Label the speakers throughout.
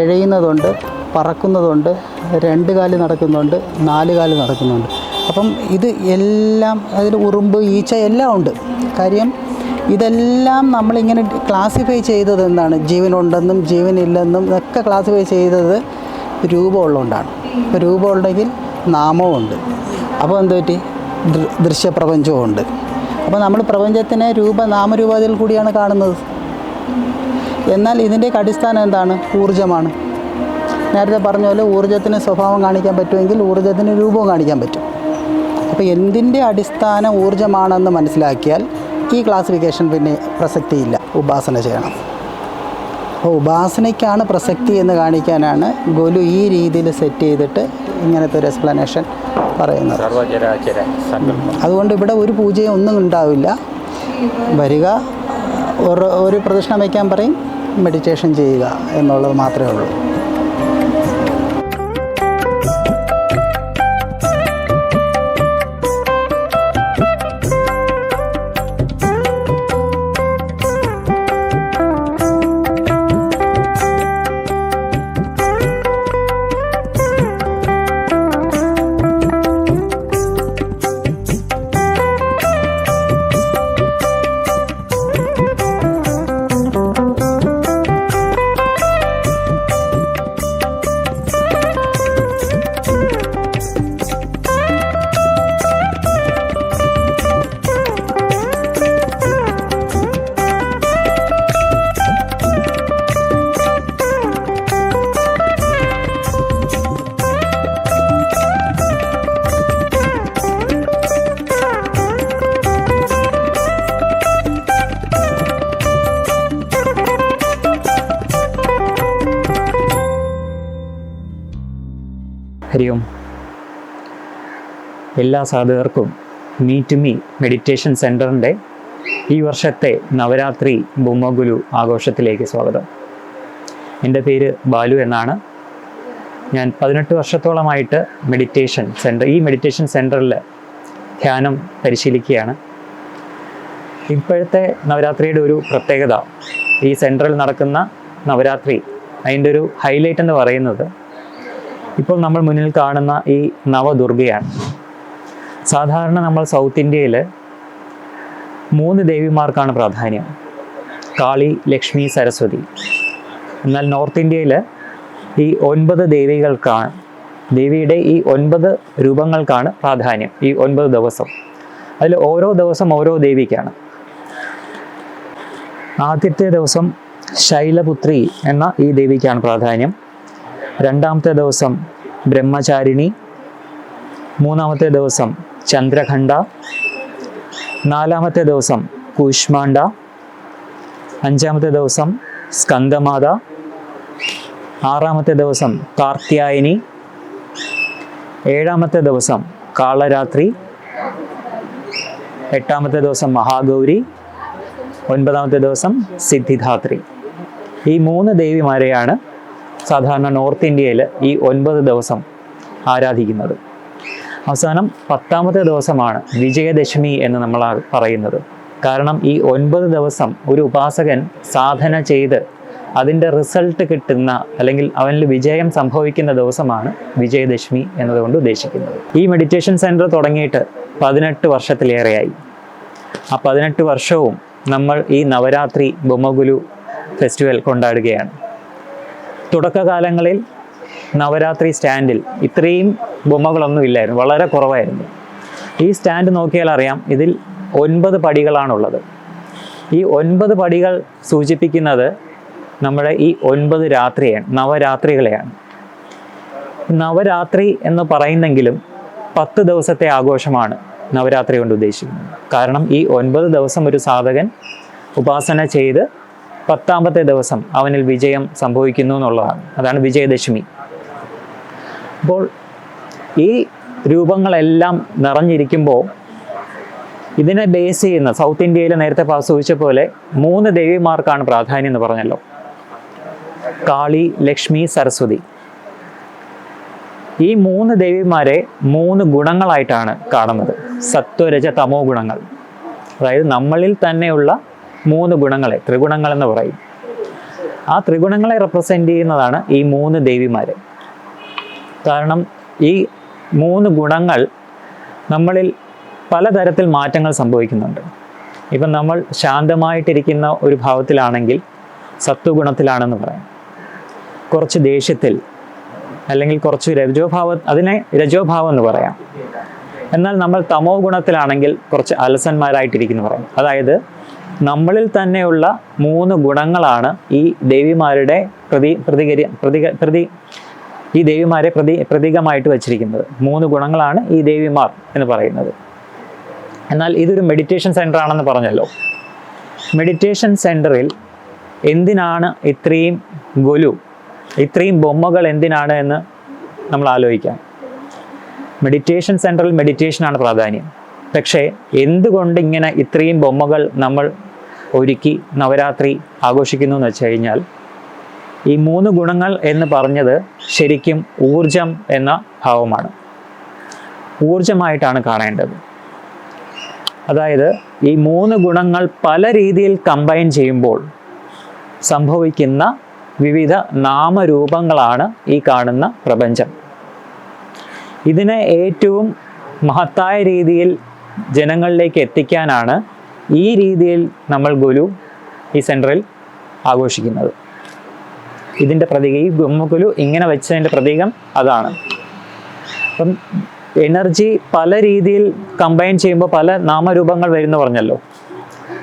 Speaker 1: ഇഴയുന്നതുണ്ട്, പറക്കുന്നതുണ്ട്, 2 കാല് നടക്കുന്നുണ്ട്, 4 കാല് നടക്കുന്നുണ്ട്. അപ്പം ഇത് എല്ലാം അതിൽ ഉറുമ്പ്, ഈച്ച എല്ലാം ഉണ്ട്. കാര്യം ഇതെല്ലാം നമ്മളിങ്ങനെ ക്ലാസിഫൈ ചെയ്തത് എന്താണ്? ജീവനുണ്ടെന്നും ജീവനില്ലെന്നും ഒക്കെ ക്ലാസിഫൈ ചെയ്തത് രൂപമുള്ളതുകൊണ്ടാണ്. ഇപ്പോൾ രൂപമുണ്ടെങ്കിൽ നാമവുമുണ്ട്. അപ്പോൾ എന്ത് പറ്റി? ദൃശ്യപ്രപഞ്ചവും ഉണ്ട്. അപ്പോൾ നമ്മൾ പ്രപഞ്ചത്തിനെ നാമരൂപാദികൾ കൂടിയാണ് കാണുന്നത്. എന്നാൽ ഇതിൻ്റെയൊക്കെ അടിസ്ഥാനം എന്താണ്? ഊർജ്ജമാണ്. നേരത്തെ പറഞ്ഞ പോലെ ഊർജ്ജത്തിന് സ്വഭാവം കാണിക്കാൻ പറ്റുമെങ്കിൽ ഊർജ്ജത്തിന് രൂപവും കാണിക്കാൻ പറ്റും. അപ്പോൾ എന്തിൻ്റെ അടിസ്ഥാനം ഊർജ്ജമാണെന്ന് മനസ്സിലാക്കിയാൽ ഈ ക്ലാസിഫിക്കേഷൻ പിന്നെ പ്രസക്തിയില്ല, ഉപാസന ചെയ്യണം. അപ്പോൾ ഉപാസനയ്ക്കാണ് പ്രസക്തി എന്ന് കാണിക്കാനാണ് ഗോലു ഈ രീതിയിൽ സെറ്റ് ചെയ്തിട്ട് ഇങ്ങനത്തെ ഒരു എക്സ്പ്ലനേഷൻ പറയുന്നത്. അതുകൊണ്ട് ഇവിടെ ഒരു പൂജയും ഒന്നും ഉണ്ടാവില്ല. വരിക, ഒരു പ്രദക്ഷിണം വയ്ക്കാൻ പറയും, മെഡിറ്റേഷൻ ചെയ്യുക എന്നുള്ളത് മാത്രമേ ഉള്ളൂ.
Speaker 2: ഹരി ഓം. എല്ലാ സാധകർക്കും മീറ്റ് മീ മെഡിറ്റേഷൻ സെൻറ്ററിൻ്റെ ഈ വർഷത്തെ നവരാത്രി ബ്രഹ്മഗുരു ആഘോഷത്തിലേക്ക് സ്വാഗതം. എൻ്റെ പേര് ബാലു എന്നാണ്. ഞാൻ 18 വർഷത്തോളമായിട്ട് ഈ മെഡിറ്റേഷൻ സെൻറ്ററിൽ ധ്യാനം പരിശീലിക്കുകയാണ്. ഇപ്പോഴത്തെ നവരാത്രിയുടെ ഒരു പ്രത്യേകത, ഈ സെൻറ്ററിൽ നടക്കുന്ന നവരാത്രി അതിൻ്റെ ഒരു ഹൈലൈറ്റ് എന്ന് പറയുന്നത് ഇപ്പോൾ നമ്മൾ മുന്നിൽ കാണുന്ന ഈ നവദുർഗയാണ്. സാധാരണ നമ്മൾ സൗത്ത് ഇന്ത്യയിൽ 3 ദേവിമാർക്കാണ് പ്രാധാന്യം: കാളി, ലക്ഷ്മി, സരസ്വതി. എന്നാൽ നോർത്ത് ഇന്ത്യയിൽ ഈ 9 ദേവികൾക്കാണ്, ദേവിയുടെ ഈ 9 രൂപങ്ങൾക്കാണ് പ്രാധാന്യം. ഈ 9 ദിവസം, അതിൽ ഓരോ ദിവസം ഓരോ ദേവിക്കാണ്. ആദ്യത്തെ ദിവസം ശൈലപുത്രി എന്ന ഈ ദേവിക്കാണ് പ്രാധാന്യം. 2ാമത്തെ ദിവസം ബ്രഹ്മചാരിണി. 3ാമത്തെ ദിവസം ചന്ദ്രഖണ്ഡ. 4ാമത്തെ ദിവസം കൂഷ്മാണ്ഡ. 5ാമത്തെ ദിവസം സ്കന്ദമാത. 6ാമത്തെ ദിവസം കാർത്യായനി. 7ാമത്തെ ദിവസം കാളരാത്രി. 8ാമത്തെ ദിവസം മഹാഗൗരി. 9ാമത്തെ ദിവസം സിദ്ധിദാത്രി. ഈ 3 ദേവിമാരെയാണ് സാധാരണ നോർത്ത് ഇന്ത്യയിൽ ഈ 9 ദിവസം ആരാധിക്കുന്നത്. അവസാനം 10ാമത്തെ ദിവസമാണ് വിജയദശമി എന്ന് നമ്മൾ പറയുന്നത്. കാരണം ഈ 9 ദിവസം ഒരു ഉപാസകൻ സാധന ചെയ്ത് അതിൻ്റെ റിസൾട്ട് കിട്ടുന്ന, അല്ലെങ്കിൽ അവനിൽ വിജയം സംഭവിക്കുന്ന ദിവസമാണ് വിജയദശമി എന്നതുകൊണ്ട് ഉദ്ദേശിക്കുന്നത്. ഈ മെഡിറ്റേഷൻ സെൻറ്റർ തുടങ്ങിയിട്ട് 18 വർഷത്തിലേറെയായി. ആ 18 വർഷവും നമ്മൾ ഈ നവരാത്രി ബ്രഹ്മഗുരു ഫെസ്റ്റിവൽ കൊണ്ടാടുകയാണ്. തുടക്കകാലങ്ങളിൽ നവരാത്രി സ്റ്റാൻഡിൽ ഇത്രയും ബൊമ്മകളൊന്നും ഇല്ലായിരുന്നു, വളരെ കുറവായിരുന്നു. ഈ സ്റ്റാൻഡ് നോക്കിയാൽ അറിയാം, ഇതിൽ 9 പടികളാണുള്ളത്. ഈ 9 പടികൾ സൂചിപ്പിക്കുന്നത് നമ്മുടെ ഈ 9 രാത്രിയാണ്, നവരാത്രികളെയാണ്. നവരാത്രി എന്ന് പറയുന്നെങ്കിലും 10 ദിവസത്തെ ആഘോഷമാണ് നവരാത്രി കൊണ്ട് ഉദ്ദേശിക്കുന്നത്. കാരണം ഈ 9 ദിവസം ഒരു സാധകൻ ഉപാസന ചെയ്ത് 10ാമത്തെ ദിവസം അവനിൽ വിജയം സംഭവിക്കുന്നു എന്നുള്ളതാണ്. അതാണ് വിജയദശമി. അപ്പോൾ ഈ രൂപങ്ങളെല്ലാം നിറഞ്ഞിരിക്കുമ്പോൾ ഇതിനെ ബേസ് ചെയ്യുന്ന സൗത്ത് ഇന്ത്യയിൽ നേരത്തെ സൂചിച്ച പോലെ 3 ദേവിമാർക്കാണ് പ്രാധാന്യം എന്ന് പറഞ്ഞല്ലോ: കാളി, ലക്ഷ്മി, സരസ്വതി. ഈ 3 ദേവിമാരെ 3 ഗുണങ്ങളായിട്ടാണ് കാണുന്നത്. സത്വരജ തമോ ഗുണങ്ങൾ. അതായത് നമ്മളിൽ തന്നെയുള്ള 3 ഗുണങ്ങളെ ത്രിഗുണങ്ങൾ എന്ന് പറയും. ആ ത്രിഗുണങ്ങളെ റെപ്രസെൻ്റ് ചെയ്യുന്നതാണ് ഈ 3 ദേവിമാർ. കാരണം ഈ 3 ഗുണങ്ങൾ നമ്മളിൽ പലതരത്തിൽ മാറ്റങ്ങൾ സംഭവിക്കുന്നുണ്ട്. ഇപ്പം നമ്മൾ ശാന്തമായിട്ടിരിക്കുന്ന ഒരു ഭാവത്തിലാണെങ്കിൽ സത്വഗുണത്തിലാണെന്ന് പറയാം. കുറച്ച് ദേഷ്യത്തിൽ അല്ലെങ്കിൽ കുറച്ച് അതിനെ രജോഭാവം എന്ന് പറയാം. എന്നാൽ നമ്മൾ തമോ ഗുണത്തിലാണെങ്കിൽ കുറച്ച് അലസന്മാരായിട്ടിരിക്കുന്നു പറയാം. അതായത് നമ്മളിൽ തന്നെയുള്ള 3 ഗുണങ്ങളാണ് ഈ ദേവിമാരുടെ ഈ ദേവിമാരെ പ്രതീകമായിട്ട് വച്ചിരിക്കുന്നത്. 3 ഗുണങ്ങളാണ് ഈ ദേവിമാർ എന്ന് പറയുന്നത്. എന്നാൽ ഇതൊരു മെഡിറ്റേഷൻ സെൻ്റർ ആണെന്ന് പറഞ്ഞല്ലോ. മെഡിറ്റേഷൻ സെൻ്ററിൽ എന്തിനാണ് ഇത്രയും ഇത്രയും ബൊമ്മകൾ എന്തിനാണ് എന്ന് നമ്മൾ ആലോചിക്കാം. മെഡിറ്റേഷൻ സെൻ്ററിൽ മെഡിറ്റേഷനാണ് പ്രാധാന്യം. പക്ഷേ എന്തുകൊണ്ട് ഇങ്ങനെ ഇത്രയും ബൊമ്മകൾ നമ്മൾ ഒരുക്കി നവരാത്രി ആഘോഷിക്കുന്നു എന്ന് വെച്ച് കഴിഞ്ഞാൽ, ഈ 3 ഗുണങ്ങൾ എന്ന് പറഞ്ഞത് ശരിക്കും ഊർജം എന്ന ഭാവമാണ്. ഊർജമായിട്ടാണ് കാണേണ്ടത്. അതായത് ഈ 3 ഗുണങ്ങൾ പല രീതിയിൽ കമ്പൈൻ ചെയ്യുമ്പോൾ സംഭവിക്കുന്ന വിവിധ നാമരൂപങ്ങളാണ് ഈ കാണുന്ന പ്രപഞ്ചം. ഇതിനെ ഏറ്റവും മഹത്തായ രീതിയിൽ ജനങ്ങളിലേക്ക് എത്തിക്കാനാണ് ഈ രീതിയിൽ നമ്മൾ ഈ സെൻറ്ററിൽ ആഘോഷിക്കുന്നത്. ഇതിൻ്റെ പ്രതീകം, ഈ ബ്രഹ്മകുലു ഇങ്ങനെ വെച്ചതിൻ്റെ പ്രതീകം അതാണ്. അപ്പം എനർജി പല രീതിയിൽ കമ്പൈൻ ചെയ്യുമ്പോൾ പല നാമരൂപങ്ങൾ വരുമെന്ന് പറഞ്ഞല്ലോ.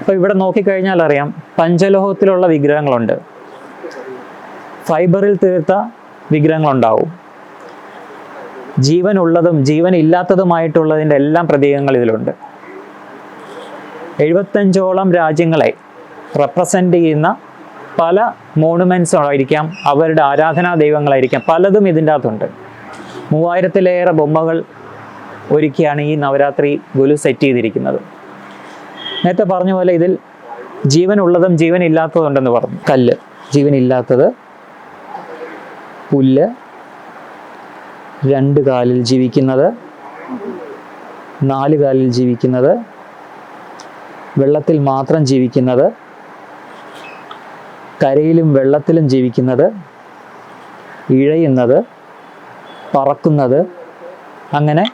Speaker 2: അപ്പോൾ ഇവിടെ നോക്കിക്കഴിഞ്ഞാൽ അറിയാം, പഞ്ചലോഹത്തിലുള്ള വിഗ്രഹങ്ങളുണ്ട്, ഫൈബറിൽ തീർത്ത വിഗ്രഹങ്ങളുണ്ടാവും, ജീവനുള്ളതും ജീവൻ ഇല്ലാത്തതുമായിട്ടുള്ളതിൻ്റെ എല്ലാം പ്രതീകങ്ങൾ ഇതിലുണ്ട്. 75ഓളം രാജ്യങ്ങളെ റെപ്രസെൻ്റ് ചെയ്യുന്ന പല മോണുമെൻറ്റ്സ് ആയിരിക്കാം, അവരുടെ ആരാധനാ ദൈവങ്ങളായിരിക്കാം, പലതും ഇതിൻ്റെ അകത്തുണ്ട്. 3000-ലേറെ ബൊമ്മകൾ ഒരുക്കിയാണ് ഈ നവരാത്രി ഗുലു സെറ്റ് ചെയ്തിരിക്കുന്നത്. നേരത്തെ പറഞ്ഞ പോലെ ഇതിൽ ജീവനുള്ളതും ജീവനില്ലാത്തതുണ്ടെന്ന് പറഞ്ഞു. കല്ല് ജീവനില്ലാത്തത്, പുല്ല് 2 കാലിൽ ജീവിക്കുന്നത്, 4 കാലിൽ ജീവിക്കുന്നത്, വെള്ളത്തിൽ മാത്രം ജീവിക്കുന്നത്, കരയിലും വെള്ളത്തിലും ജീവിക്കുന്നത്, ഇഴയുന്നത്, പറക്കുന്നത്, അങ്ങനെ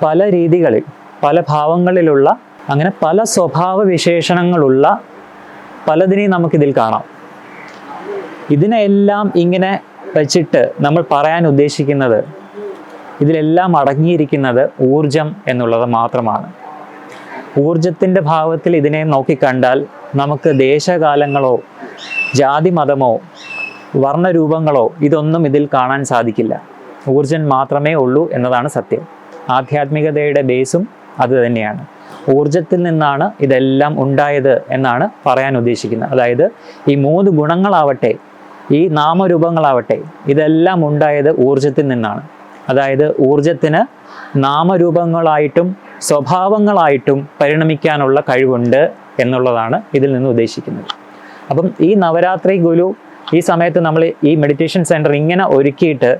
Speaker 2: പല രീതികളിൽ പല ഭാവങ്ങളിലുള്ള അങ്ങനെ പല സ്വഭാവ വിശേഷണങ്ങളുള്ള പലതിനെയും നമുക്കിതിൽ കാണാം. ഇതിനെല്ലാം ഇങ്ങനെ വെച്ചിട്ട് നമ്മൾ പറയാൻ ഉദ്ദേശിക്കുന്നത്, ഇതിലെല്ലാം അടങ്ങിയിരിക്കുന്നത് ഊർജം എന്നുള്ളത് മാത്രമാണ്. ഊർജത്തിൻ്റെ ഭാവത്തിൽ ഇതിനെ നോക്കിക്കണ്ടാൽ നമുക്ക് ദേശകാലങ്ങളോ ജാതി മതമോ വർണ്ണരൂപങ്ങളോ ഇതൊന്നും ഇതിൽ കാണാൻ സാധിക്കില്ല. ഊർജം മാത്രമേ ഉള്ളൂ എന്നതാണ് സത്യം. ആധ്യാത്മികതയുടെ ബേസും അത് തന്നെയാണ്. ഊർജത്തിൽ നിന്നാണ് ഇതെല്ലാം ഉണ്ടായത് എന്നാണ് പറയാൻ ഉദ്ദേശിക്കുന്നത്. അതായത് ഈ 3 ഗുണങ്ങളാവട്ടെ, ഈ നാമരൂപങ്ങളാവട്ടെ, ഇതെല്ലാം ഉണ്ടായത് ഊർജത്തിൽ നിന്നാണ്. അതായത് ഊർജത്തിന് നാമരൂപങ്ങളായിട്ടും സ്വഭാവങ്ങളായിട്ടും പരിണമിക്കാനുള്ള കഴിവുണ്ട് എന്നുള്ളതാണ് ഇതിൽ നിന്ന് ഉദ്ദേശിക്കുന്നത്. അപ്പം ഈ നവരാത്രി ഗുലു ഈ സമയത്ത് നമ്മൾ ഈ മെഡിറ്റേഷൻ സെൻറ്റർ ഇങ്ങനെ ഒരുക്കിയിട്ട്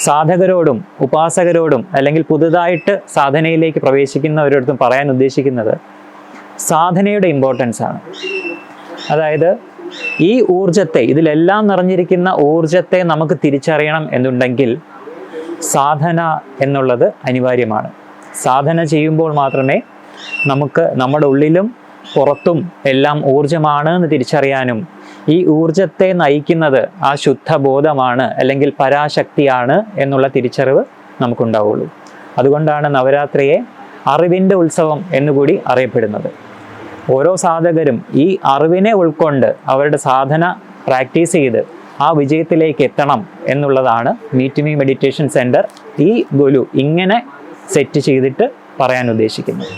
Speaker 2: സാധകരോടും ഉപാസകരോടും അല്ലെങ്കിൽ പുതുതായിട്ട് സാധനയിലേക്ക് പ്രവേശിക്കുന്നവരോടും പറയാൻ ഉദ്ദേശിക്കുന്നത് സാധനയുടെ ഇമ്പോർട്ടൻസ് ആണ്. അതായത് ഈ ഊർജത്തെ, ഇതിലെല്ലാം നിറഞ്ഞിരിക്കുന്ന ഊർജത്തെ നമുക്ക് തിരിച്ചറിയണം എന്നുണ്ടെങ്കിൽ സാധന എന്നുള്ളത് അനിവാര്യമാണ്. സാധന ചെയ്യുമ്പോൾ മാത്രമേ നമുക്ക് നമ്മുടെ ഉള്ളിലും പുറത്തും എല്ലാം ഊർജമാണ് എന്ന് തിരിച്ചറിയാനും ഈ ഊർജത്തെ നയിക്കുന്നത് ആ ശുദ്ധബോധമാണ് അല്ലെങ്കിൽ പരാശക്തിയാണ് എന്നുള്ള തിരിച്ചറിവ് നമുക്കുണ്ടാവുള്ളൂ. അതുകൊണ്ടാണ് നവരാത്രിയെ അറിവിൻ്റെ ഉത്സവം എന്നുകൂടി അറിയപ്പെടുന്നത്. ഓരോ സാധകരും ഈ അറിവിനെ ഉൾക്കൊണ്ട് അവരുടെ സാധന പ്രാക്ടീസ് ചെയ്ത് ആ വിജയത്തിലേക്ക് എത്തണം എന്നുള്ളതാണ് മീറ്റ് മീ മെഡിറ്റേഷൻ സെൻറ്റർ ഈ ഗുലു ഇങ്ങനെ സെറ്റ് ചെയ്തിട്ട് പറയാൻ ഉദ്ദേശിക്കുന്നത്.